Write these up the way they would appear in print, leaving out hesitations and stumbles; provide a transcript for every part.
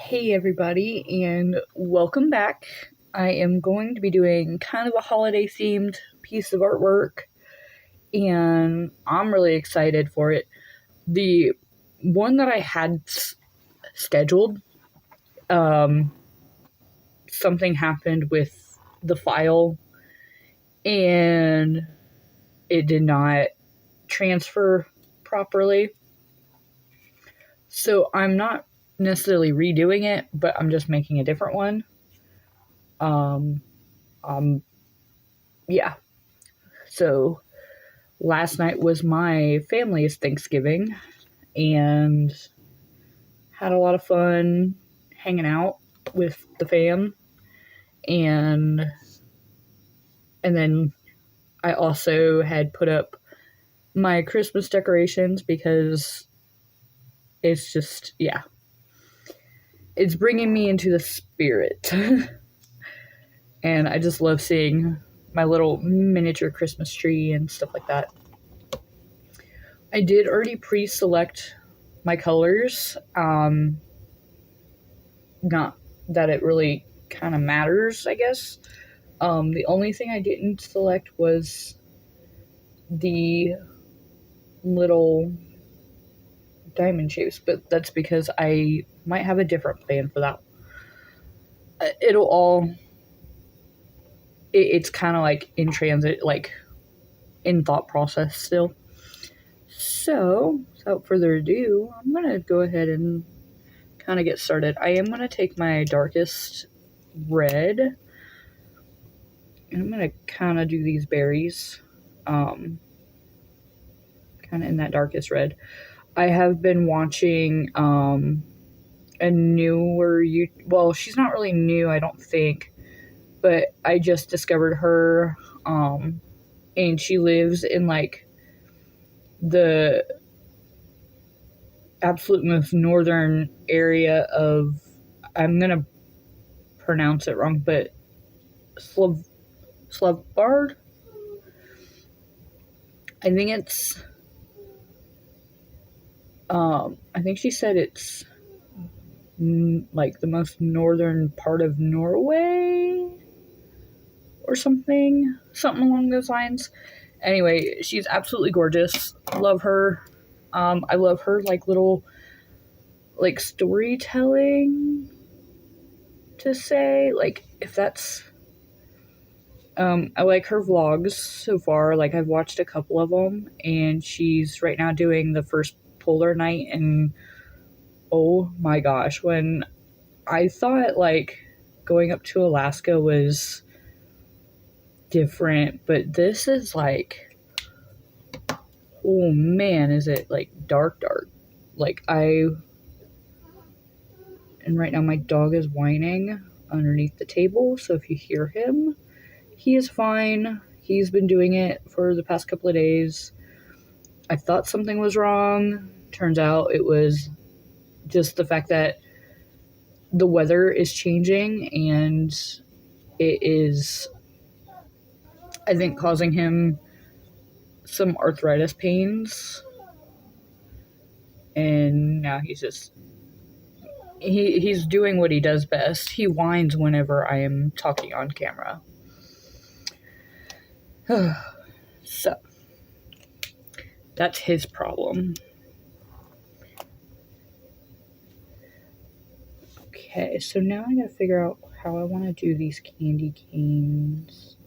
Hey everybody, and welcome back. I am going to be doing kind of a holiday themed piece of artwork, and I'm really excited for it. The one that I had scheduled, something happened with the file, and it did not transfer properly. So I'm not necessarily redoing it, but I'm just making a different one. Yeah. So last night was my family's Thanksgiving and had a lot of fun hanging out with the fam, and then I also had put up my Christmas decorations because it's just, yeah, it's bringing me into the spirit. And I just love seeing my little miniature Christmas tree and stuff like that. I did already pre-select my colors. Not that it really kind of matters, I guess. The only thing I didn't select was the little diamond shapes, but that's because I might have a different plan for that. It'll all... It's kind of like in transit, like in thought process still. So, without further ado, I'm going to go ahead and kind of get started. I am going to take my darkest red, and I'm going to kind of do these berries, kind of in that darkest red. I have been watching a newer, well, she's not really new, I don't think, but I just discovered her, and she lives in like the absolute most northern area of, I'm gonna pronounce it wrong, but Slavbard? I think it's, I think she said it's like the most northern part of Norway or something along those lines. Anyway, she's absolutely gorgeous. Love her. I love her like little like storytelling, to say, like, if that's, I like her vlogs so far. Like, I've watched a couple of them, and she's right now doing the first polar night, and oh my gosh, when I thought like going up to Alaska was different, but this is like, oh man, is it like dark. Like, and right now my dog is whining underneath the table, so if you hear him, he is fine. He's been doing it for the past couple of days. I thought something was wrong. Turns out it was just the fact that the weather is changing, and it is, I think, causing him some arthritis pains. And now he's just, he's doing what he does best. He whines whenever I am talking on camera. So, that's his problem. Okay, so now I gotta figure out how I want to do these candy canes.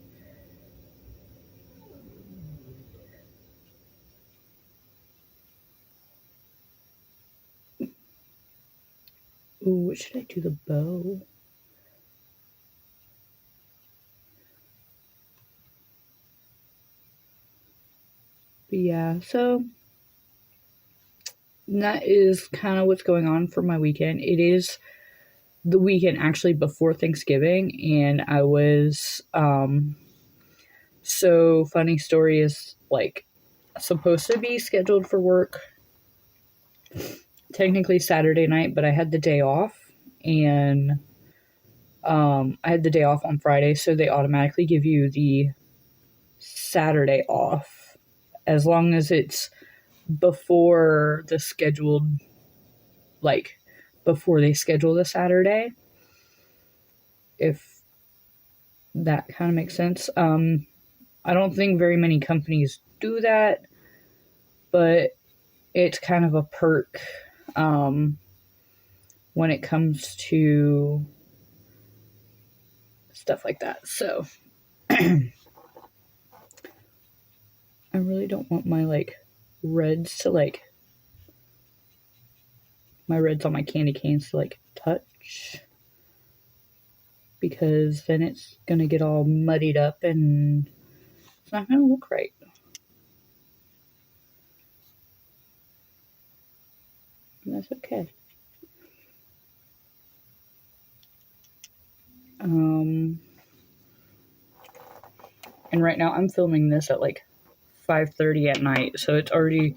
Ooh, what should I do the bow? But yeah, so that is kind of what's going on for my weekend. It is the weekend actually before Thanksgiving, and I was, so funny story is, like, supposed to be scheduled for work technically Saturday night, but I had the day off, and I had the day off on Friday, so they automatically give you the Saturday off as long as it's before the scheduled, like, before they schedule the Saturday, if that kind of makes sense. I don't think very many companies do that, but it's kind of a perk when it comes to stuff like that. So I really don't want my reds to my reds on my candy canes to touch, because then it's gonna get all muddied up and it's not gonna look right. And that's okay. And right now I'm filming this at 5:30 at night, so it's already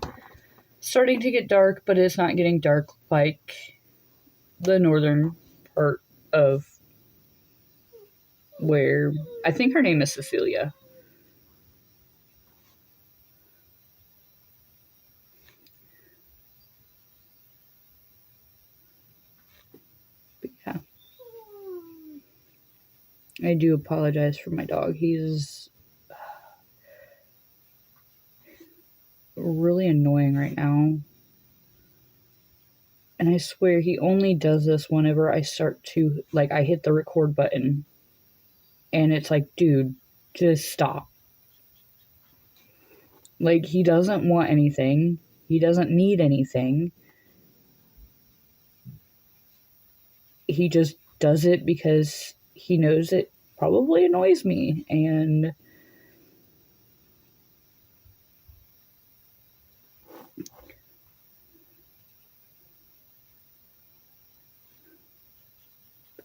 starting to get dark, but it's not getting dark like the northern part of where I think her name is Cecilia. But yeah. I do apologize for my dog. He's really annoying right now. And I swear he only does this whenever I start to, I hit the record button. And it's like, dude, just stop. He doesn't want anything. He doesn't need anything. He just does it because he knows it probably annoys me. And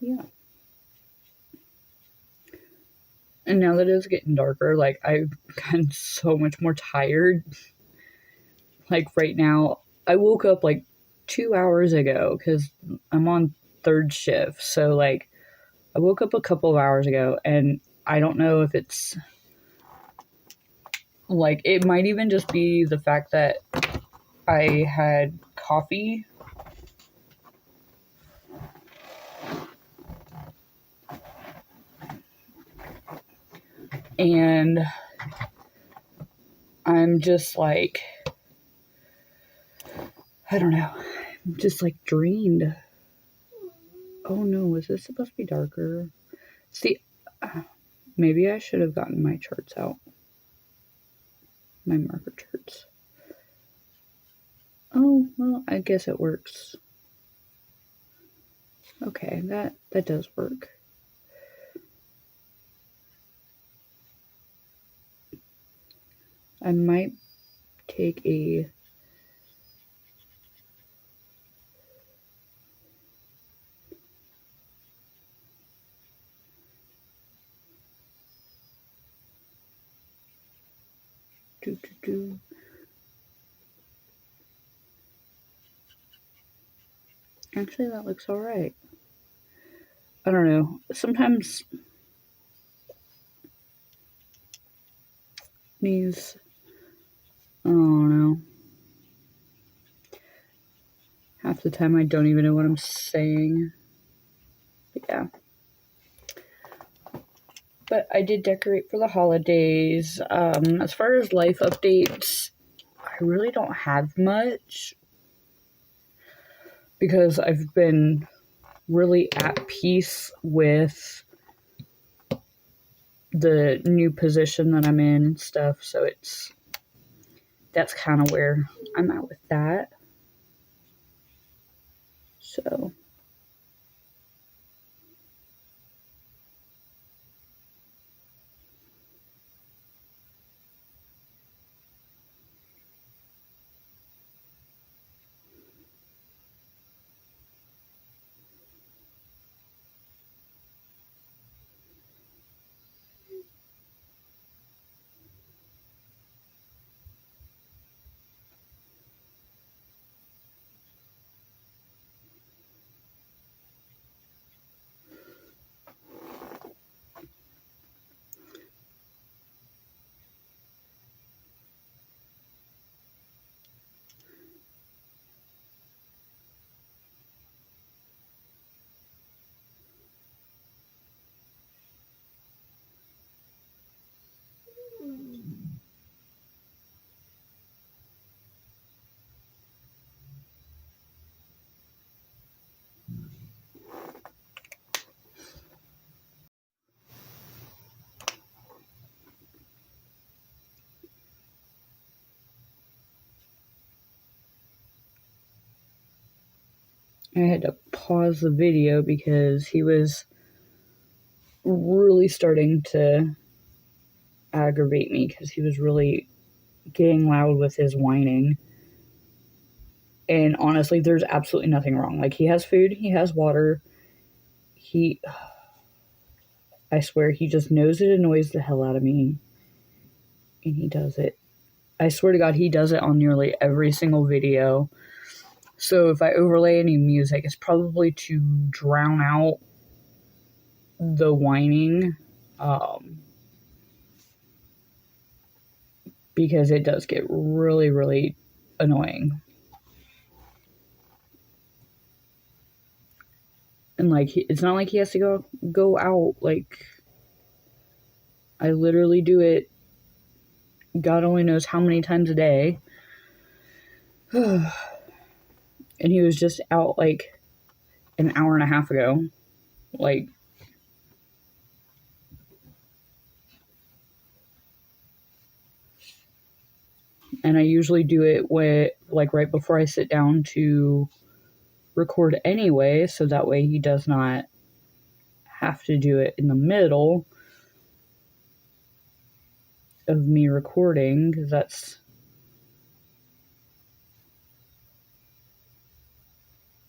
yeah. And now that it's getting darker, I've gotten so much more tired. Right now, I woke up 2 hours ago because I'm on third shift. So I woke up a couple of hours ago, and I don't know if it's it might even just be the fact that I had coffee. And I'm just I don't know. I'm just drained. Oh no, is this supposed to be darker? See, maybe I should have gotten my charts out. My marker charts. Oh, well, I guess it works. Okay, that does work. I might take a Actually, that looks alright. I don't know. Sometimes these, I don't know. Half the time I don't even know what I'm saying. But yeah. But I did decorate for the holidays. As far as life updates, I really don't have much, because I've been really at peace with the new position that I'm in and stuff. So that's kind of where I'm at with that. So I had to pause the video because he was really starting to aggravate me because he was really getting loud with his whining. And honestly, there's absolutely nothing wrong. Like, he has food, he has water. I swear, he just knows it annoys the hell out of me. And he does it. I swear to God, he does it on nearly every single video. So if I overlay any music, it's probably to drown out the whining. Because it does get really, really annoying. And like, it's not like he has to go out. Like, I literally do it God only knows how many times a day. And he was just out like an hour and a half ago. Like, and I usually do it like right before I sit down to record anyway, so that way he does not have to do it in the middle of me recording, because that's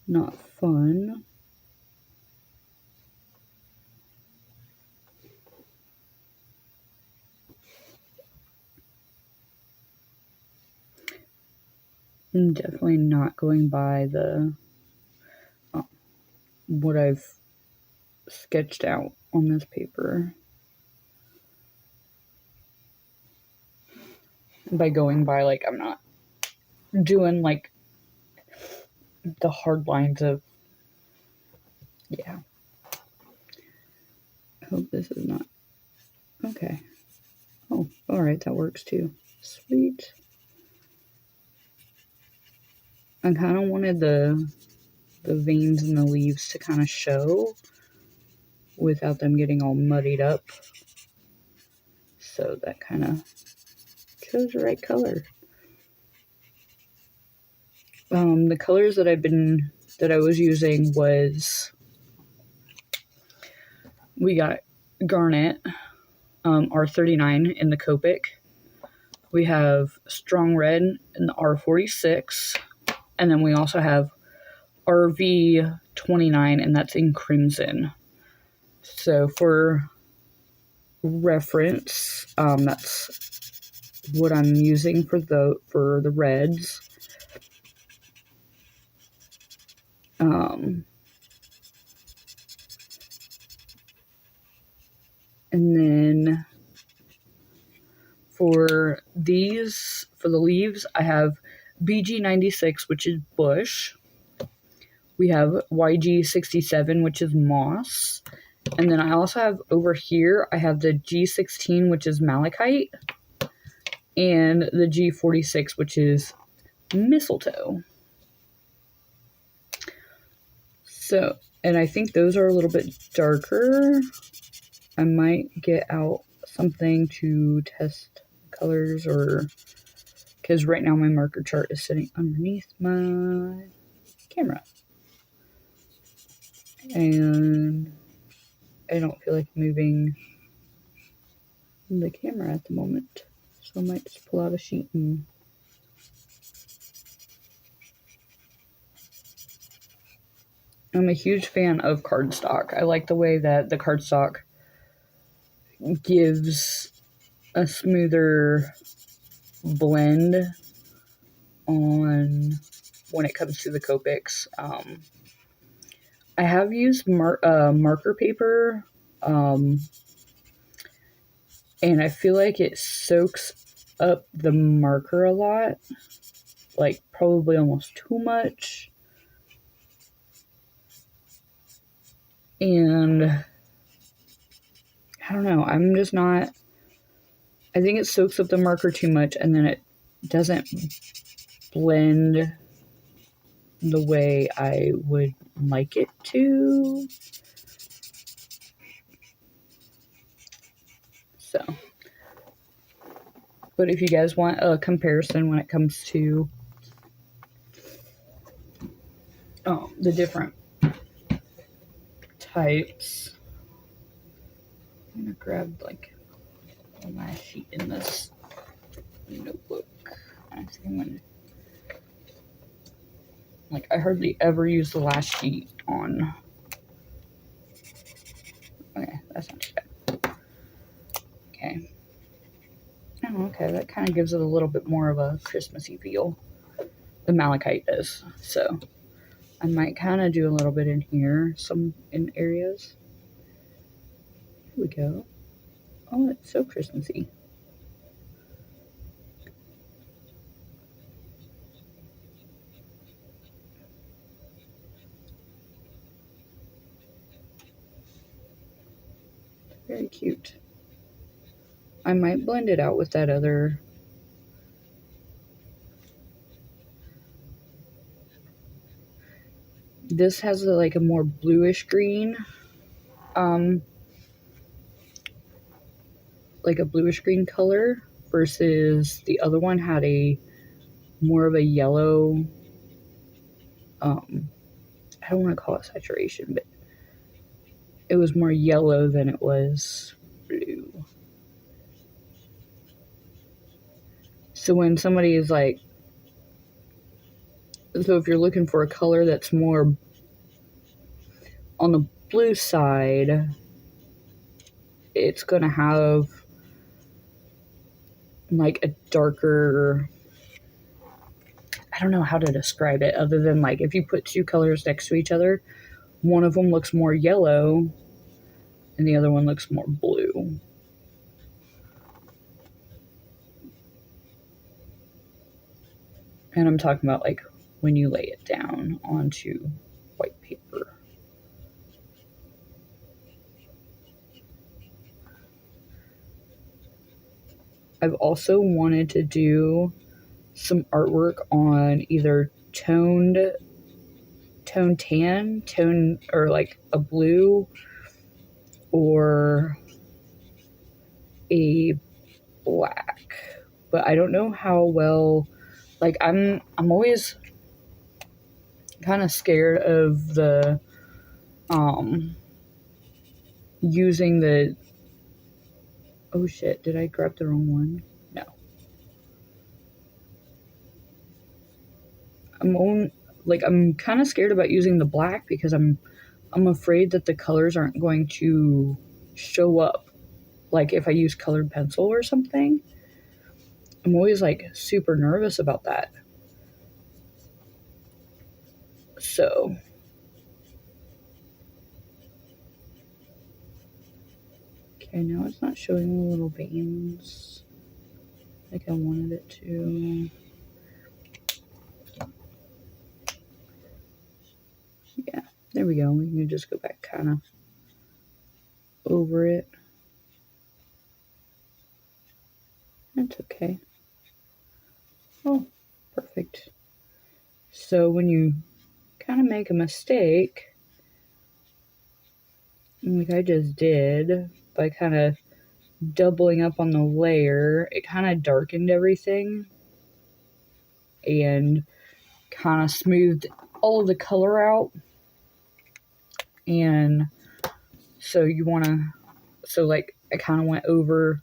not fun. I'm definitely not going by what I've sketched out on this paper. By going by, like, I'm not doing like the hard lines of, yeah. I hope this is not, okay. Oh, alright, that works too. Sweet. I kind of wanted the veins in the leaves to kind of show without them getting all muddied up. So that kind of chose the right color. The colors that I was using was, we got Garnet, R39 in the Copic. We have Strong Red in the R46. And then we also have RV29, and that's in Crimson. So for reference, that's what I'm using for the reds. And then for the leaves, I have BG96, which is bush. We have YG67, which is moss. And then I also have over here, I have the G16, which is malachite. And the G46, which is mistletoe. So, and I think those are a little bit darker. I might get out something to test colors, or because right now my marker chart is sitting underneath my camera. And I don't feel like moving the camera at the moment. So I might just pull out a sheet and I'm a huge fan of cardstock. I like the way that the cardstock gives a smoother blend on when it comes to the Copics. I have used marker paper, and I feel like it soaks up the marker a lot, like probably almost too much. And I don't know, I'm just not, I think it soaks up the marker too much, and then it doesn't blend the way I would like it to. So, but if you guys want a comparison when it comes to the different types. I'm gonna grab like one last sheet in this notebook. I think I'm gonna, like, I hardly ever use the last sheet on. Okay, that's not too bad. Okay. Oh, okay, that kind of gives it a little bit more of a Christmassy feel. The malachite does. So I might kind of do a little bit in here, some in areas. Here we go. Oh, it's so Christmassy. Very cute. I might blend it out with that other. This has like a more bluish green. Like a bluish green color versus the other one had a more of a yellow. I don't want to call it saturation, but it was more yellow than it was blue. So when somebody is like, so if you're looking for a color that's more on the blue side, it's going to have like a darker, I don't know how to describe it other than like if you put two colors next to each other, one of them looks more yellow and the other one looks more blue. And I'm talking about like when you lay it down onto white paper. I've also wanted to do some artwork on either toned tan, or like a blue or a black. But I don't know how well, like I'm always kind of scared of the using the, oh shit, did I grab the wrong one? No. I'm kind of scared about using the black because I'm afraid that the colors aren't going to show up. Like if I use colored pencil or something, I'm always like super nervous about that. So okay, now it's not showing the little veins like I wanted it to. Yeah, there we go. We can just go back kind of over it. That's okay. Oh, perfect. So when you kind of make a mistake, like I just did, by kind of doubling up on the layer, it kind of darkened everything and kind of smoothed all of the color out. And so you want to, so like I kind of went over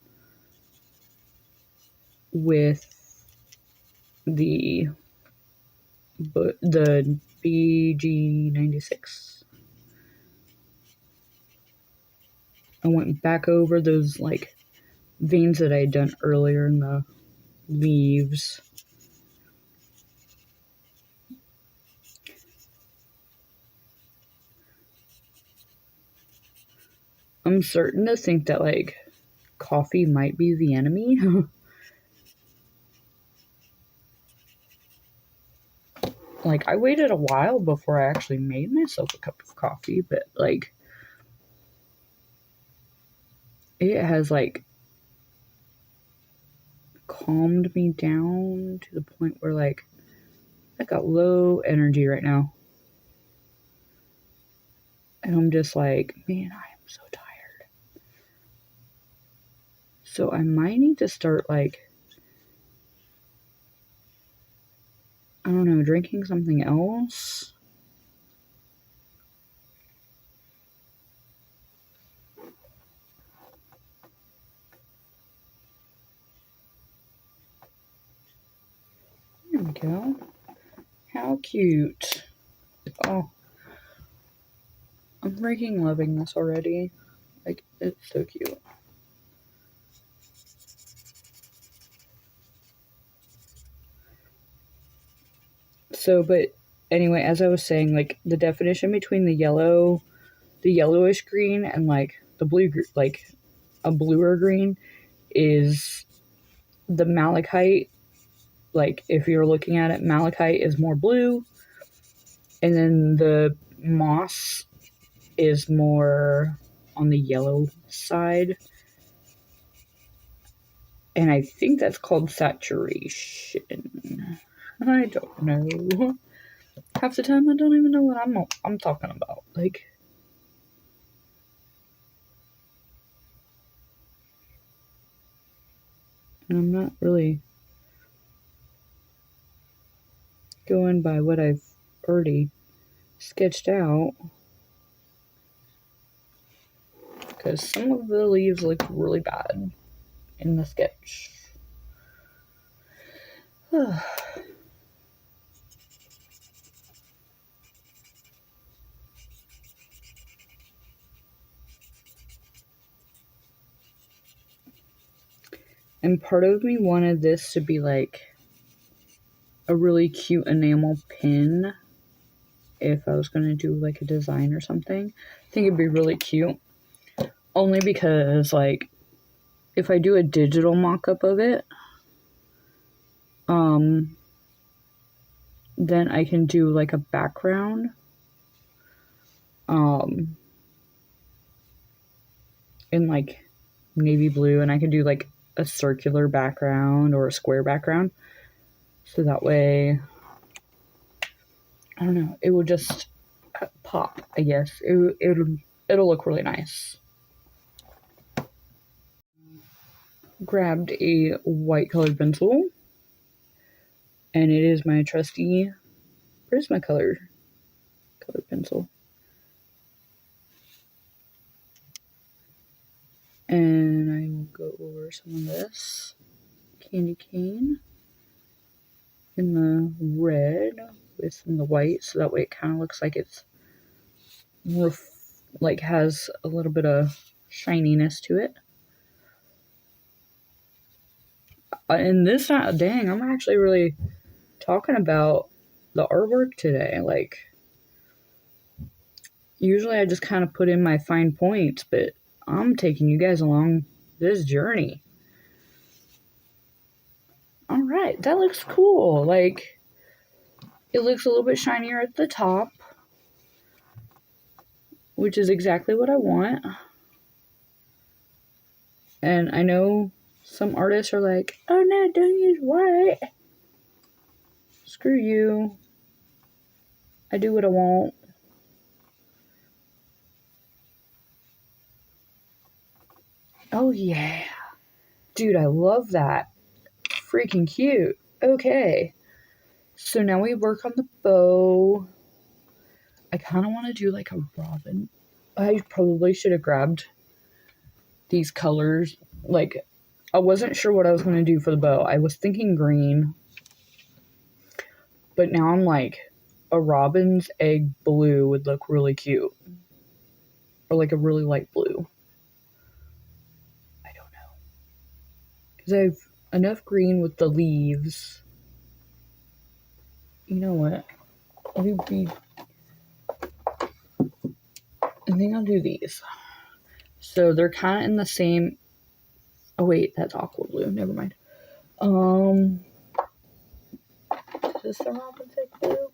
with the BG96. I went back over those like veins that I had done earlier in the leaves. I'm certain to think that like coffee might be the enemy. Like I waited a while before I actually made myself a cup of coffee, but like it has like calmed me down to the point where like I got low energy right now. And I'm just like, man, I am so tired. So I might need to start like, I don't know, drinking something else. we go. How cute. Oh, I'm freaking loving this already. Like, it's so cute. So, but anyway, as I was saying, like, the definition between the yellowish green and, like, the blue, like, a bluer green is the malachite. Like, if you're looking at it, malachite is more blue, and then the moss is more on the yellow side. And I think that's called saturation. I don't know. Half the time I don't even know what I'm talking about. Like, and I'm not really going by what I've already sketched out, because some of the leaves look really bad in the sketch. And part of me wanted this to be like a really cute enamel pin if I was going to do like a design or something. I think it'd be really cute. Only because, like, if I do a digital mock-up of it, then I can do like a background in like navy blue, and I can do like a circular background or a square background, so that way, I don't know, it will just pop, I guess. It'll look really nice. Grabbed a white colored pencil, and it is my trusty Prismacolor colored pencil. And I will go over some of this candy cane in the red with some of the white, so that way it kind of looks like it's like has a little bit of shininess to it. And this time, dang, I'm actually really talking about the artwork today. Like, usually I just kind of put in my fine points, but I'm taking you guys along this journey. All right, that looks cool. Like, it looks a little bit shinier at the top, which is exactly what I want. And I know some artists are like, oh no, don't use white. Screw you. I do what I want. Oh yeah. Dude, I love that. Freaking cute. Okay. So now we work on the bow. I kind of want to do like a robin. I probably should have grabbed these colors. Like, I wasn't sure what I was going to do for the bow. I was thinking green. But now I'm like, a robin's egg blue would look really cute. Or like a really light blue. I don't know. Because I have enough green with the leaves. You know what? I think I'll do these. So they're kind of in the same. Oh wait, that's aqua blue. Never mind. Is this the robin's egg blue?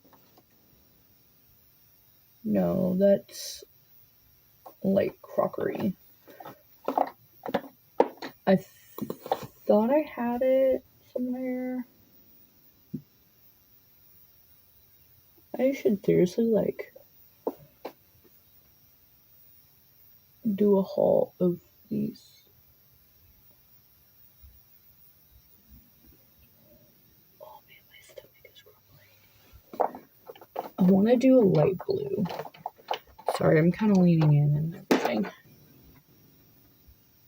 No, that's light crockery. I thought I had it somewhere. I should seriously like do a haul of these. Oh man, my stomach is grumbling. I want to do a light blue. Sorry, I'm kind of leaning in and everything.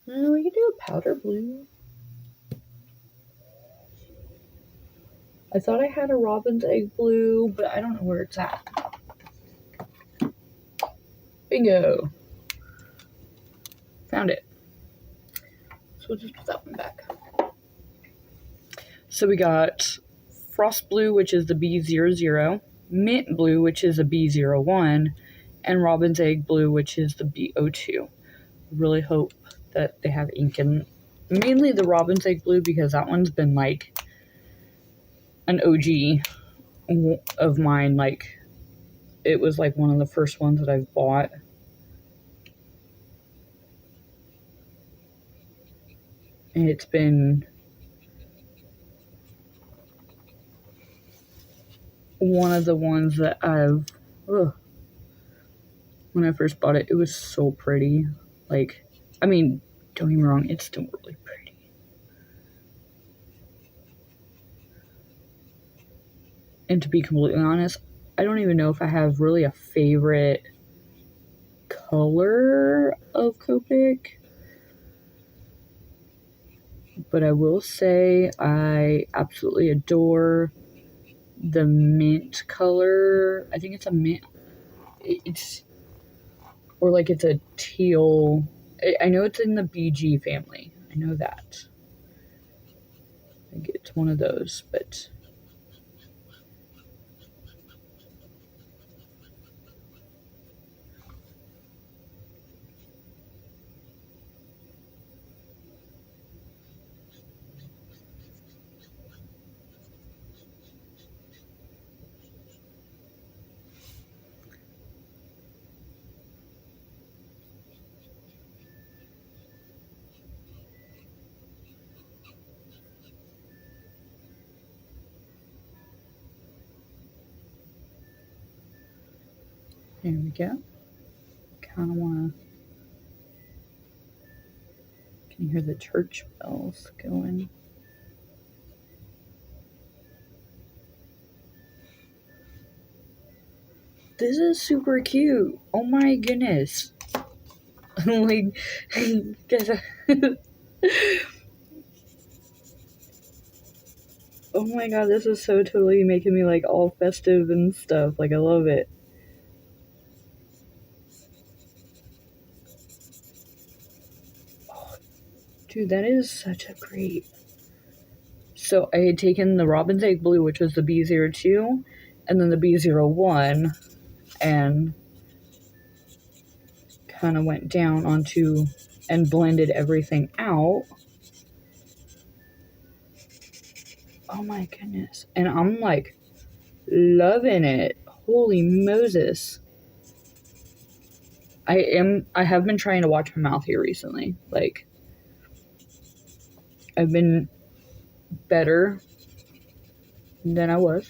We could do a powder blue. I thought I had a robin's egg blue, but I don't know where it's at. Bingo! Found it. So we'll just put that one back. So we got Frost Blue, which is the B00, Mint Blue, which is the B01, and Robin's Egg Blue, which is the B02. Really hope that they have ink in, mainly the Robin's Egg Blue, because that one's been like an OG of mine. Like, it was like one of the first ones that I've bought. And it's been one of the ones that I've, when I first bought it, it was so pretty. Like, I mean, don't get me wrong, it's still really pretty. And to be completely honest, I don't even know if I have really a favorite color of Copic. But I will say I absolutely adore the mint color. I think it's a mint. It's, or like it's a teal. I know it's in the BG family. I know that. I think it's one of those, but there we go. Kind of want to. Can you hear the church bells going? This is super cute. Oh my goodness. Like, oh my god, this is so totally making me like all festive and stuff. Like, I love it. Oh, dude, that is such a great. So I had taken the Robin's Egg Blue, which was the B02, and then the B01, and kind of went down onto and blended everything out. Oh my goodness. And I'm like loving it. Holy Moses. I have been trying to watch my mouth here recently. Like, I've been better than I was.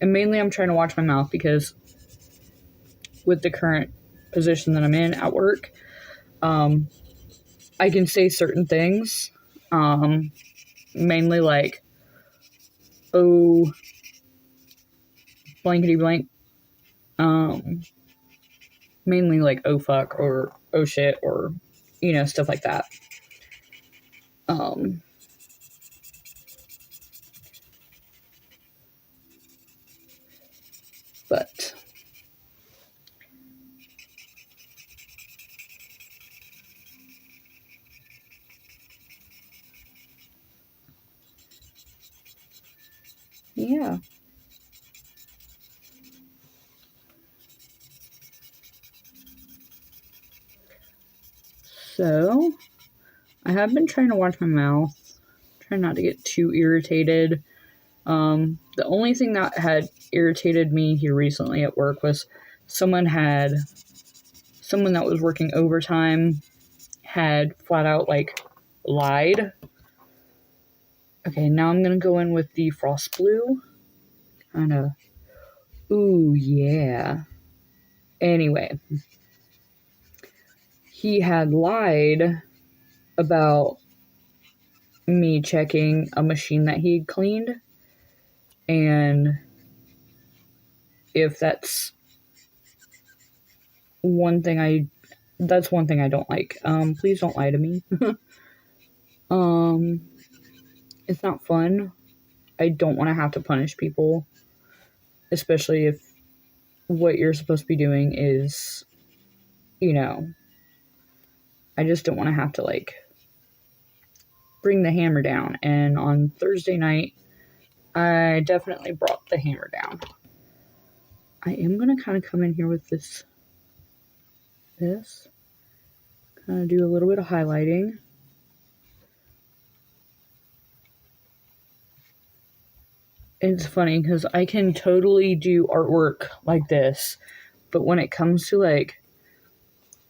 And mainly I'm trying to watch my mouth because with the current position that I'm in at work, I can say certain things. Mainly like, oh, blankety blank. Mainly like, oh fuck, or oh shit, or, you know, stuff like that. But yeah. So, I have been trying to watch my mouth, trying not to get too irritated. The only thing that had irritated me here recently at work was someone that was working overtime had flat out like lied. Okay, now I'm gonna go in with the Frost Blue. Kinda, ooh yeah. Anyway, he had lied about me checking a machine that he'd cleaned, and if that's one thing I don't like. Please don't lie to me. It's not fun. I don't want to have to punish people, especially if what you're supposed to be doing is, you know, I just don't want to have to, like, bring the hammer down. And on Thursday night, I definitely brought the hammer down. I am going to kind of come in here with this, kind of do a little bit of highlighting. It's funny because I can totally do artwork like this, but when it comes to, like,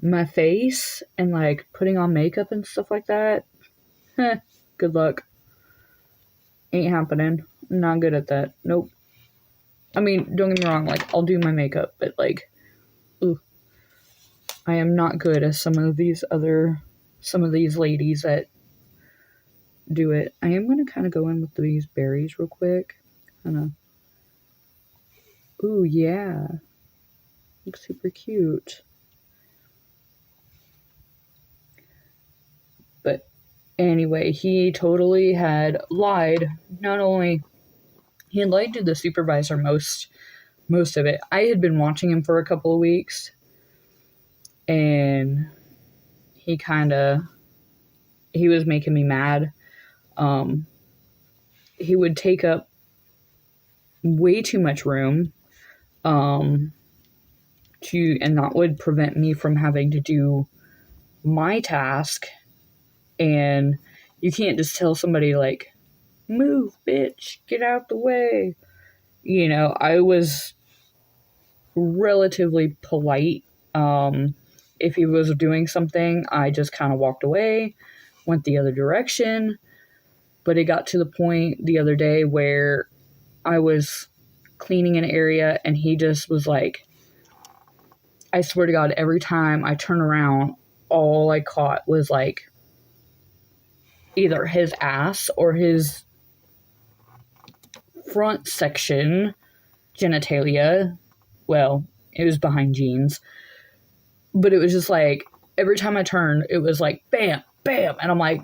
my face and, like, putting on makeup and stuff like that, good luck. Ain't happening. I'm not good at that. Nope. I mean, don't get me wrong, like, I'll do my makeup, but, like, ooh, I am not good as some of these ladies that do it. I am going to kind of go in with these berries real quick. Kind of. Ooh, yeah. Looks super cute. But anyway, he totally had lied. Not only he had lied to the supervisor most of it. I had been watching him for a couple of weeks, and he was making me mad. He would take up way too much room, and that would prevent me from having to do my task. And you can't just tell somebody, like, move, bitch, get out the way. You know, I was relatively polite. If he was doing something, I just kind of walked away, went the other direction. But it got to the point the other day where I was cleaning an area and he just was like, I swear to God, every time I turn around, all I caught was, like, either his ass or his front section genitalia. Well, it was behind jeans. But it was just like, every time I turned, it was like, bam, bam. And I'm like,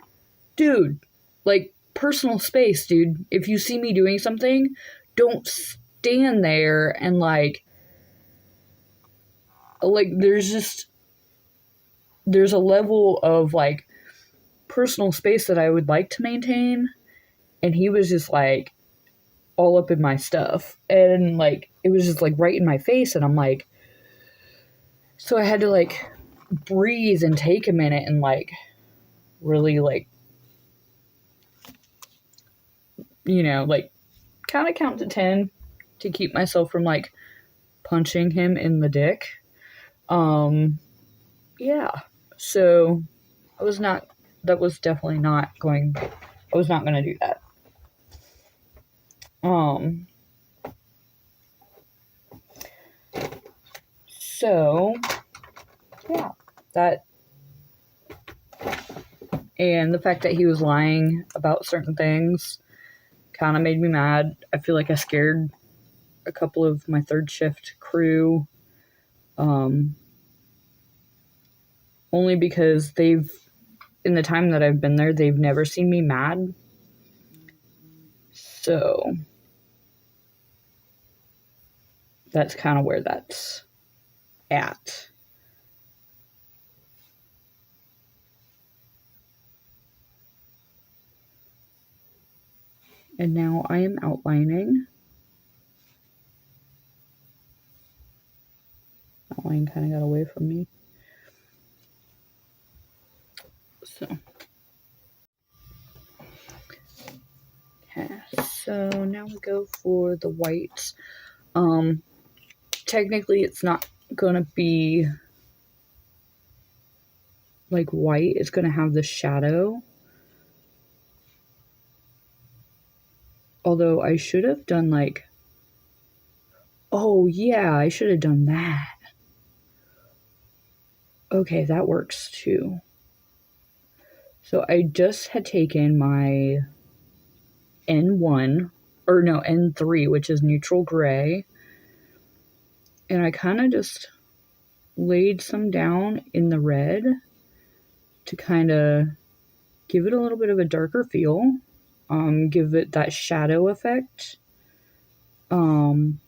dude, like, personal space, dude. If you see me doing something, don't stand there and, like, there's a level of, like, personal space that I would like to maintain. And he was just, like, all up in my stuff. And, like, it was just, like, right in my face. And I'm like, so I had to, like, breathe and take a minute and, like, really, like, you know, like, kind of count to 10 to keep myself from, like, punching him in the dick. Yeah. So I was not going to do that. So, yeah, that, and the fact that he was lying about certain things kind of made me mad. I feel like I scared a couple of my third shift crew, only because in the time that I've been there, they've never seen me mad. So that's kind of where that's at. And now I am outlining. Outline kind of got away from me. So. Okay, so now we go for the whites. Technically it's not gonna be like white, it's gonna have the shadow. Although I should have done, like, oh yeah, I should have done that. Okay, that works too. So I just had taken my N3, which is neutral gray, and I kind of just laid some down in the red to kind of give it a little bit of a darker feel. give it that shadow effect. And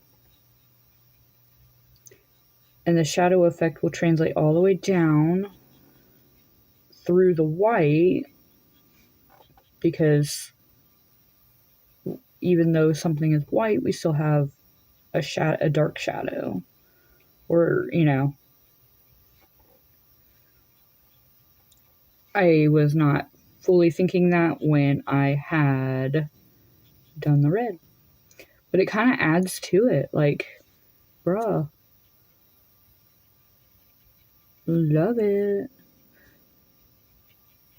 the shadow effect will translate all the way down through the white, because even though something is white, we still have a dark shadow, or, you know, I was not fully thinking that when I had done the red, but it kind of adds to it, like, bruh, love it.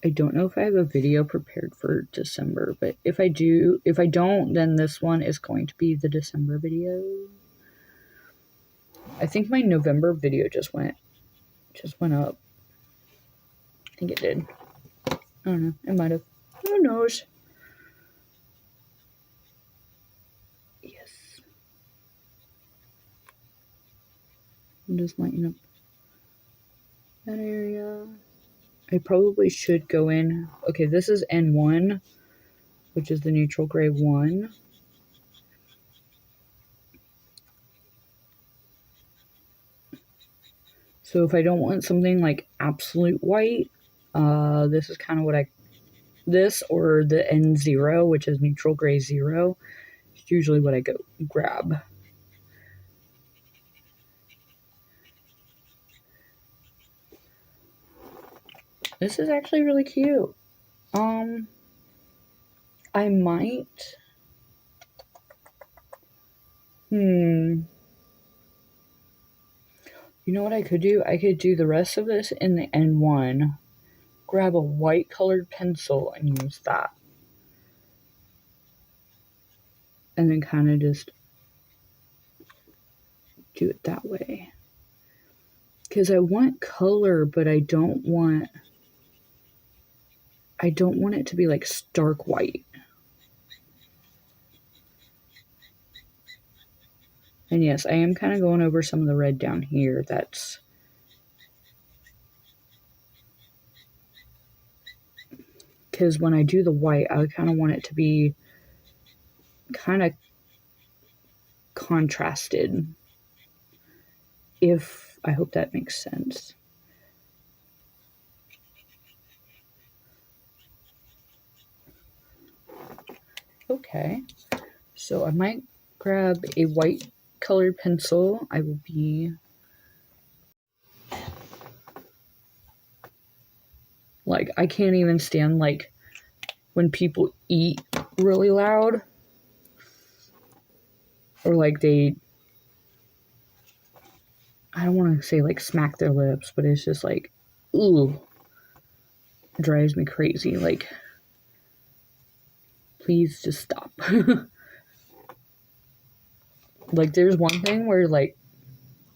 I don't know if I have a video prepared for December, but if I don't, then this one is going to be the December video. I think my November video just went up. I think it did. I don't know. It might have. Who knows? Yes. I'm just lighting up that area. I probably should go in. Okay, this is N1, which is the neutral gray 1. So if I don't want something like absolute white, this is kind of what this or the N0, which is neutral gray 0, is usually what I go grab. This is actually really cute. I might. You know what I could do? I could do the rest of this in the N1, grab a white colored pencil and use that. And then kind of just do it that way. Because I want color, but I don't want it to be like stark white. And yes, I am kind of going over some of the red down here. That's because when I do the white, I kind of want it to be kind of contrasted. I hope that makes sense. Okay, so I might grab a white colored pencil. I will be like, I can't even stand like when people eat really loud, or like I don't want to say like smack their lips, but it's just like, ooh, it drives me crazy. Like, please just stop. Like, there's one thing where, like,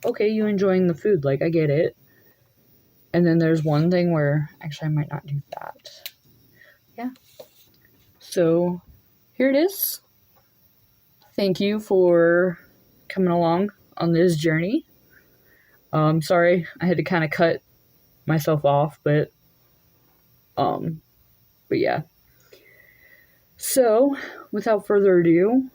okay, you enjoying the food, like, I get it. And then there's one thing where, actually, I might not do that. Yeah. So, here it is. Thank you for coming along on this journey. Sorry, I had to kind of cut myself off, but yeah. So, without further ado,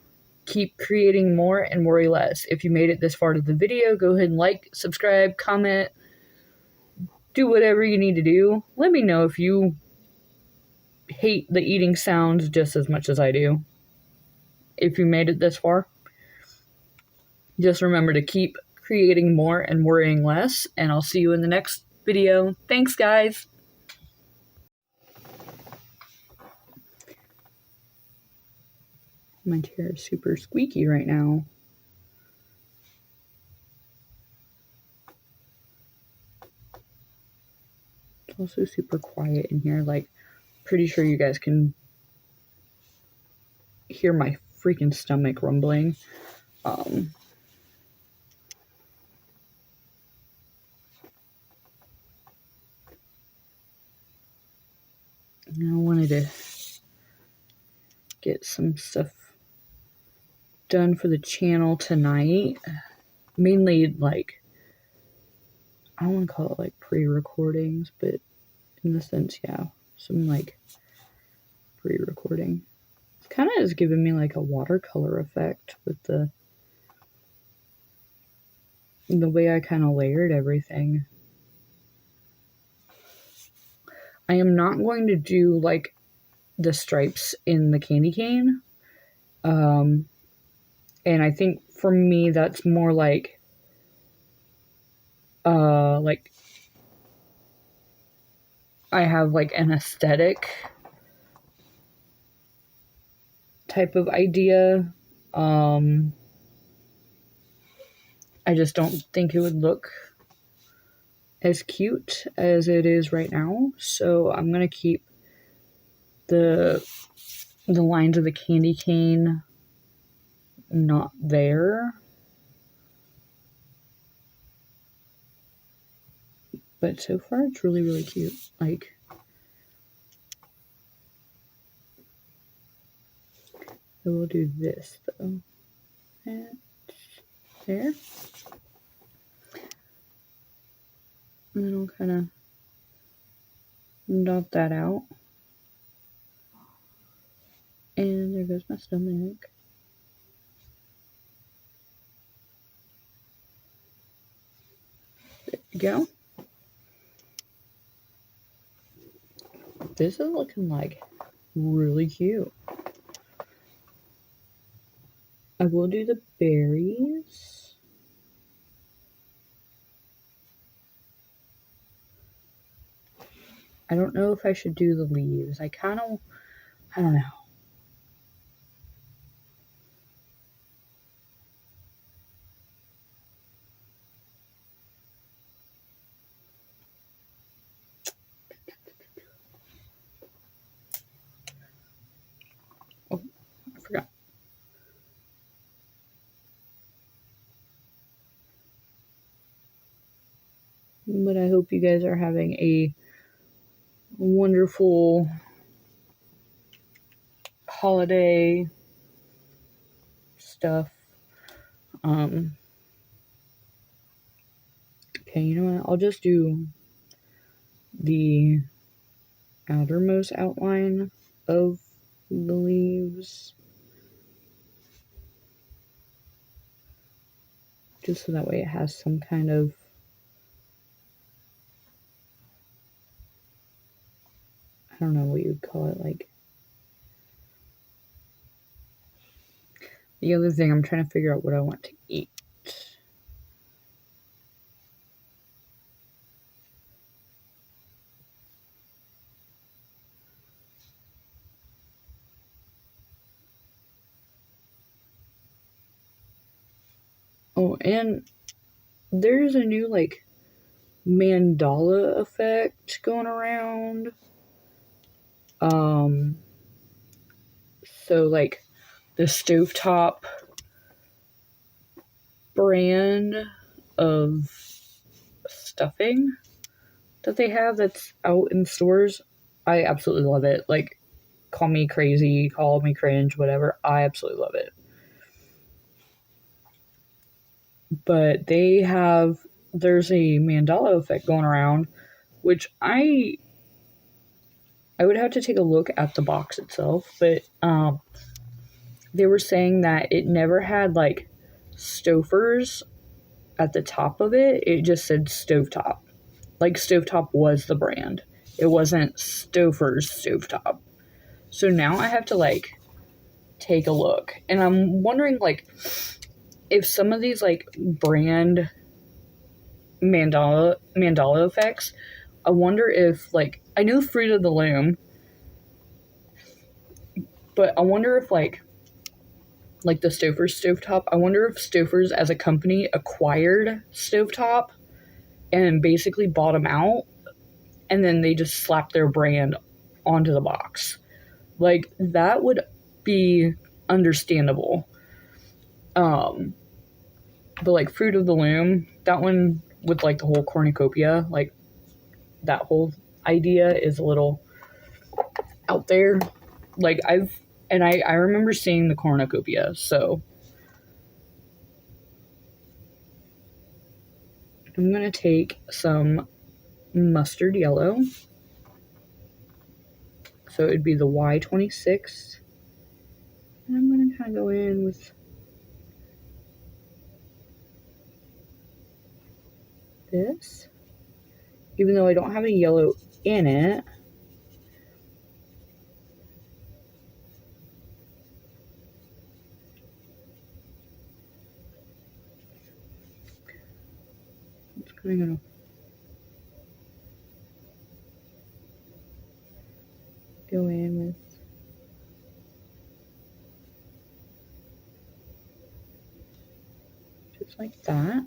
keep creating more and worry less. If you made it this far to the video, go ahead and like, subscribe, comment, do whatever you need to do. Let me know if you hate the eating sounds just as much as I do. If you made it this far, just remember to keep creating more and worrying less, and I'll see you in the next video. Thanks, guys. My chair is super squeaky right now. It's also super quiet in here. Like, pretty sure you guys can hear my freaking stomach rumbling. I wanted to get some stuff done for the channel tonight. Mainly, like, I don't want to call it like pre-recordings, but in the sense, yeah, some like pre-recording. Kind of is giving me like a watercolor effect with the way I kind of layered everything. I am not going to do like the stripes in the candy cane. And I think for me that's more like I have like an aesthetic type of idea. I just don't think it would look as cute as it is right now. So I'm gonna keep the lines of the candy cane not there. But so far it's really, really cute. Like, I will do this though. And there. And then I'll kind of dot that out. And there goes my stomach. There you go. This is looking like really cute. I will do the berries. I don't know if I should do the leaves. I don't know. Oh, I forgot. But I hope you guys are having a wonderful holiday stuff. Okay, you know what? I'll just do the outermost outline of the leaves. Just so that way it has some kind of I don't know what you would call it, like. The other thing, I'm trying to figure out what I want to eat. Oh, and there's a new, like, mandala effect going around. So, like, the stovetop brand of stuffing that they have that's out in stores, I absolutely love it. Like, call me crazy, call me cringe, whatever. I absolutely love it. But there's a mandala effect going around, which I would have to take a look at the box itself, but they were saying that it never had like Stouffer's at the top of it. It just said Stovetop. Like Stovetop was the brand. It wasn't Stouffer's Stovetop. So now I have to like take a look. And I'm wondering like if some of these like brand mandala effects, I wonder if like I know Fruit of the Loom, but I wonder if like the Stouffer's Stovetop, I wonder if Stouffer's as a company acquired Stovetop and basically bought them out, and then they just slapped their brand onto the box. Like, that would be understandable. But like Fruit of the Loom, that one with like the whole cornucopia, like that whole idea is a little out there. Like I remember seeing the cornucopia, so I'm gonna take some mustard yellow. So it'd be the Y26 kind of go in with this, even though I don't have any yellow in it. I'm just kind of gonna go in with just like that.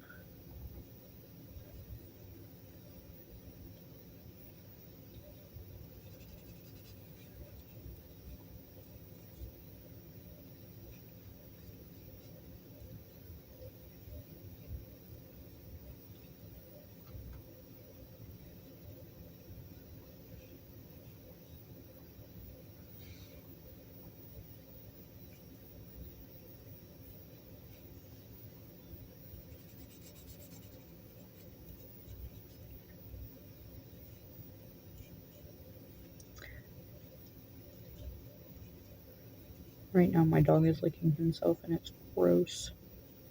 Right now my dog is licking himself and it's gross.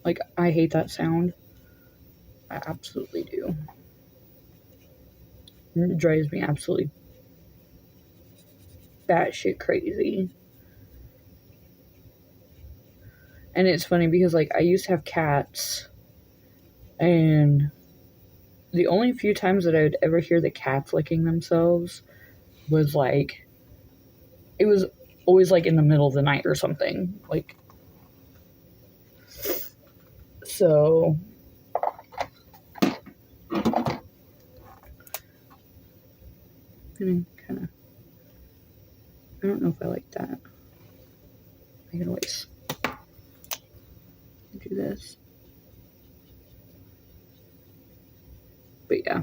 Like, I hate that sound. I absolutely do. It drives me absolutely batshit crazy. And it's funny because, like, I used to have cats, and the only few times that I would ever hear the cats licking themselves was, like, it was always, like, in the middle of the night or something. Like, so I'm gonna kind of, I don't know if I like that. I can always do this. But yeah.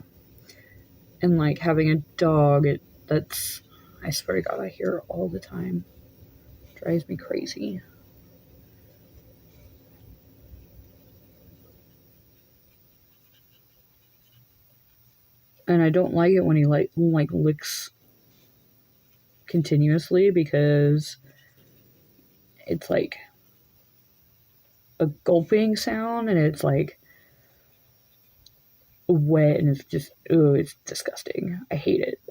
And, like, having a dog, that's, I swear to God, I hear it all the time. It drives me crazy. And I don't like it when he, like licks continuously, because it's, like, a gulping sound, and it's, like, wet, and it's just, oh, it's disgusting. I hate it.